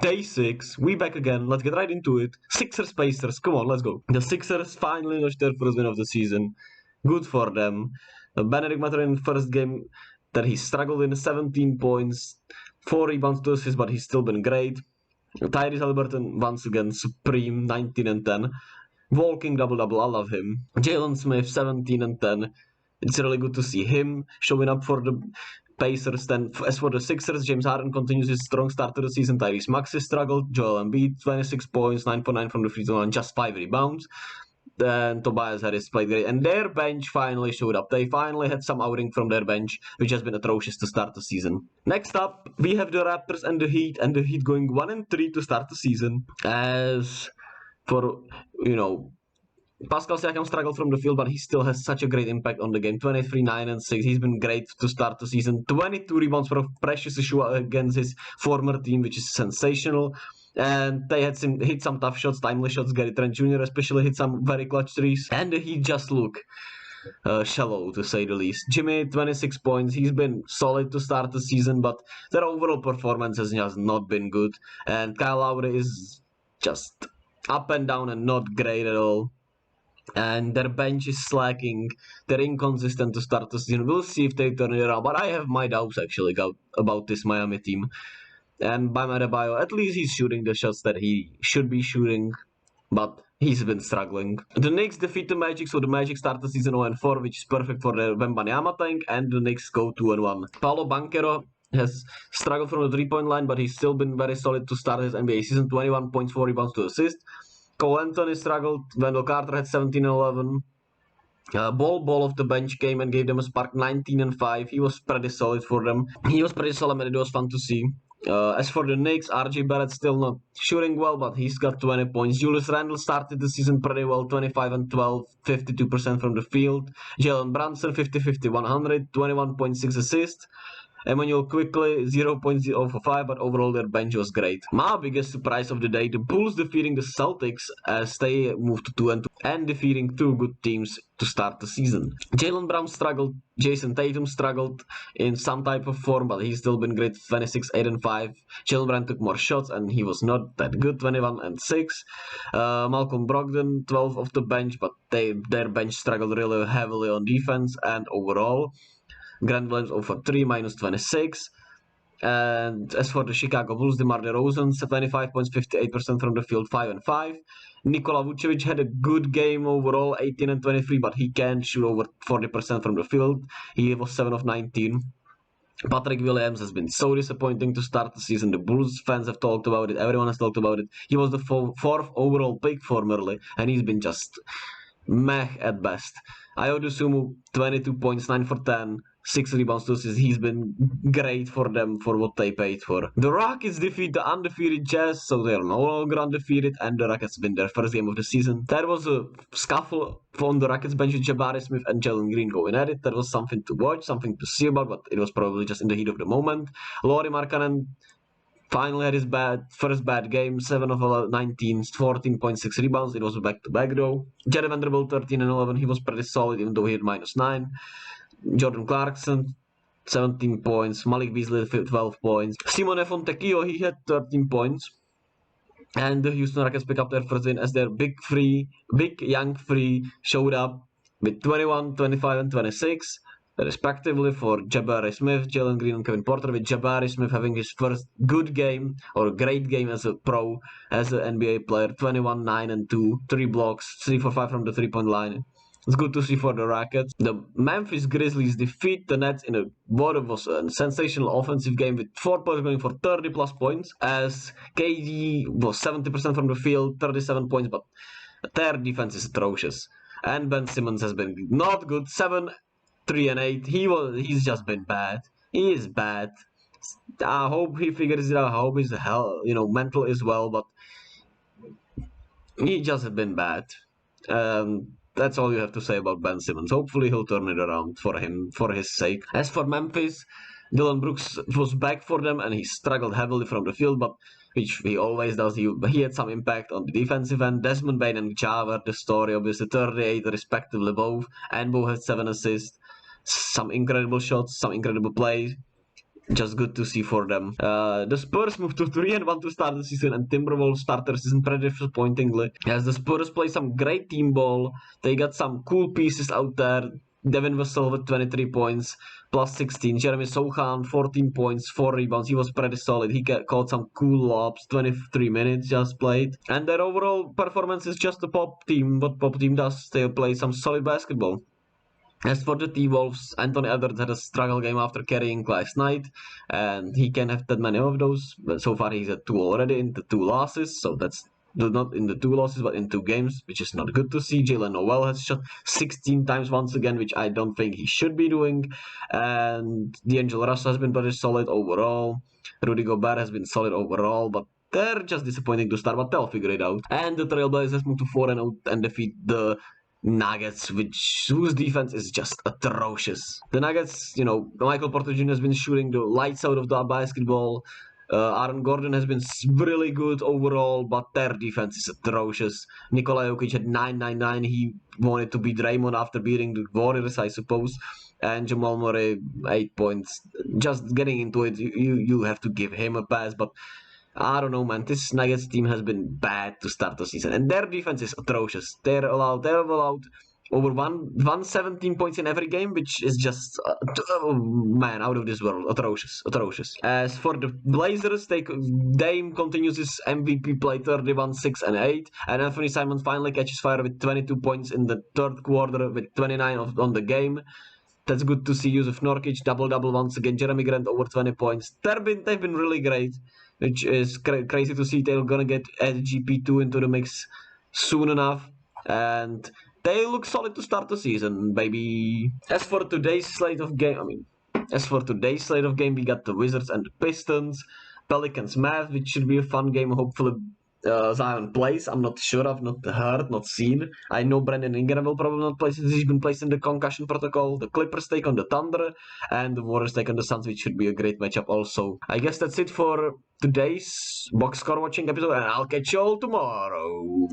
Day 6, we back again. Let's get right into it. Sixers Pacers, come on, let's go. The Sixers finally notched their first win of the season. Good for them. Benedict Mathurin in the first game that he struggled in 17 points, 4 rebounds, 2 assists, but he's still been great. Tyrese Haliburton once again supreme, 19 and 10. Walking double-double, I love him. Jalen Smith, 17 and 10. It's really good to see him showing up for the Pacers. Then, as for the Sixers, James Harden continues his strong start to the season. Tyrese Maxey struggled. Joel Embiid, 26 points, 9.9 from the free throw line, just 5 rebounds. Then Tobias Harris played great. And their bench finally showed up. They finally had some outing from their bench, which has been atrocious to start the season. Next up, we have the Raptors and the Heat going 1-3 to start the season. As for, Pascal Siakam struggled from the field, but he still has such a great impact on the game. 23, 9, and 6. He's been great to start the season. 22 rebounds for Precious Achiuwa against his former team, which is sensational. And they had hit some tough shots, timely shots. Gary Trent Jr. especially hit some very clutch threes. And the Heat just look shallow, to say the least. Jimmy, 26 points. He's been solid to start the season, but their overall performance has just not been good. And Kyle Lowry is just up and down and not great at all. And their bench is slacking. They're inconsistent to start the season. We'll see if they turn it around. But I have my doubts, actually, about this Miami team. And Bam Adebayo, at least he's shooting the shots that he should be shooting. But he's been struggling. The Knicks defeat the Magic, so the Magic start the season 0-4, which is perfect for their Wembanyama tank. And the Knicks go 2-1. Paolo Banchero has struggled from the three-point line, but he's still been very solid to start his NBA season. 21 points, 4 rebounds, 2 assists. Cole Anthony struggled. Wendell Carter had 17 and 11. Ball of the bench came and gave them a spark, 19 and 5. He was pretty solid for them. He was pretty solid and it was fun to see. As for the Knicks, RJ Barrett still not shooting well, but he's got 20 points. Julius Randle started the season pretty well, 25 and 12, 52% from the field. Jalen Brunson, 50-50, 100, 21.6 assists. Emmanuel Quickly, 0.0 for 5, but overall their bench was great. My biggest surprise of the day, the Bulls defeating the Celtics as they moved to 2-2 and defeating 2 good teams to start the season. Jaylen Brown struggled, Jason Tatum struggled in some type of form, but he's still been great, 26, 8 and 5. Jaylen Brown took more shots and he was not that good, 21 and 6. Malcolm Brogdon, 12 off the bench, but their bench struggled really heavily on defense and overall. Grant Williams 0 for 3, minus 26. And as for the Chicago Bulls, DeMar DeRozan, 25 points, 58% from the field, 5 and 5. Nikola Vucevic had a good game overall, 18 and 23, but he can shoot over 40% from the field. He was 7 of 19. Patrick Williams has been so disappointing to start the season. The Bulls fans have talked about it. Everyone has talked about it. He was the 4th overall pick formerly, and he's been just meh at best. Ayo Dosunmu, 22 points, 9 for 10. 6 rebounds, 2 assists. He's been great for them for what they paid for. The Rockets defeat the undefeated Jazz, so they are no longer undefeated, and the Rockets win their first game of the season. There was a scuffle on the Rockets bench with Jabari Smith and Jalen Green going at it. That was something to watch, something to see about, but it was probably just in the heat of the moment. Lauri Markkanen finally had his first bad game, 7 of 19, 14.6 rebounds. It was a back-to-back though. Jared Vanderbilt, 13 and 11. He was pretty solid, even though he had minus 9. Jordan Clarkson, 17 points. Malik Beasley, 12 points. Simone Fontecchio, he had 13 points. And the Houston Rockets pick up their first win as their big young free showed up with 21, 25, and 26, respectively, for Jabari Smith, Jalen Green, and Kevin Porter, with Jabari Smith having his first good game or great game as a pro, as an NBA player. 21, 9, and 2, 3 blocks, 3 for 5 from the three-point line. It's good to see for the Rockets. The Memphis Grizzlies defeat the Nets in what was a sensational offensive game with 4 players going for 30 plus points, as KD was 70% from the field, 37 points, but their defense is atrocious. And Ben Simmons has been not good, 7, 3 and 8. He's just been bad. He is bad. I hope he figures it out. I hope he's mental as well, but he just has been bad. That's all you have to say about Ben Simmons. Hopefully he'll turn it around for his sake. As for Memphis, Dylan Brooks was back for them and he struggled heavily from the field, but which he always does. He had some impact on the defensive end. Desmond Bane and Ja were the story, obviously 38 respectively both, and both had 7 assists. Some incredible shots, some incredible plays. just good to see for them. The Spurs moved to 3-1 to start the season, and Timberwolves start their season pretty disappointingly. As the Spurs play some great team ball, they got some cool pieces out there. Devin Vassell with 23 points, plus 16. Jeremy Sochan, 14 points, 4 rebounds. He was pretty solid. He caught some cool lobs, 23 minutes just played. And their overall performance is just a pop team. What pop team does, they play some solid basketball. As for the TWolves, Anthony Edwards had a struggle game after carrying last night, and he can't have that many of those. But so far, he's at 2 already into 2 losses, so that's not in the 2 losses, but in 2 games, which is not good to see. Jalen Noel has shot 16 times once again, which I don't think he should be doing. And D'Angelo Russell has been very solid overall. Rudy Gobert has been solid overall, but they're just disappointing to start, but they'll figure it out. And the Trailblazers moved to 4-0 and defeat the Nuggets, whose defense is just atrocious. The Nuggets, Michael Porter Jr. has been shooting the lights out of the basketball. Aaron Gordon has been really good overall, but their defense is atrocious. Nikola Jokic had 999. He wanted to beat Draymond after beating the Warriors, I suppose. And Jamal Murray, 8 points. Just getting into it, you have to give him a pass, but I don't know, man. This Nuggets team has been bad to start the season, and their defense is atrocious. They've allowed over 117 points in every game, which is just man, out of this world. Atrocious. As for the Blazers, Dame continues his MVP play, 31, 6, and 8, and Anthony Simons finally catches fire with 22 points in the third quarter with 29 on the game. That's good to see. Yusuf Nurkic double once again. Jeremy Grant over 20 points. They've been really great, which is crazy to see. They're gonna get SGP2 into the mix soon enough, and they look solid to start the season, baby. As for today's slate of game, we got the Wizards and the Pistons, Pelicans Mavs, which should be a fun game. Hopefully, Zion plays. I'm not sure. I've not heard, not seen. I know Brandon Ingram will probably not play since he's been placed in the concussion protocol. The Clippers take on the Thunder, and the Warriors take on the Suns, which should be a great matchup also. I guess that's it for today's box score watching episode, and I'll catch you all tomorrow.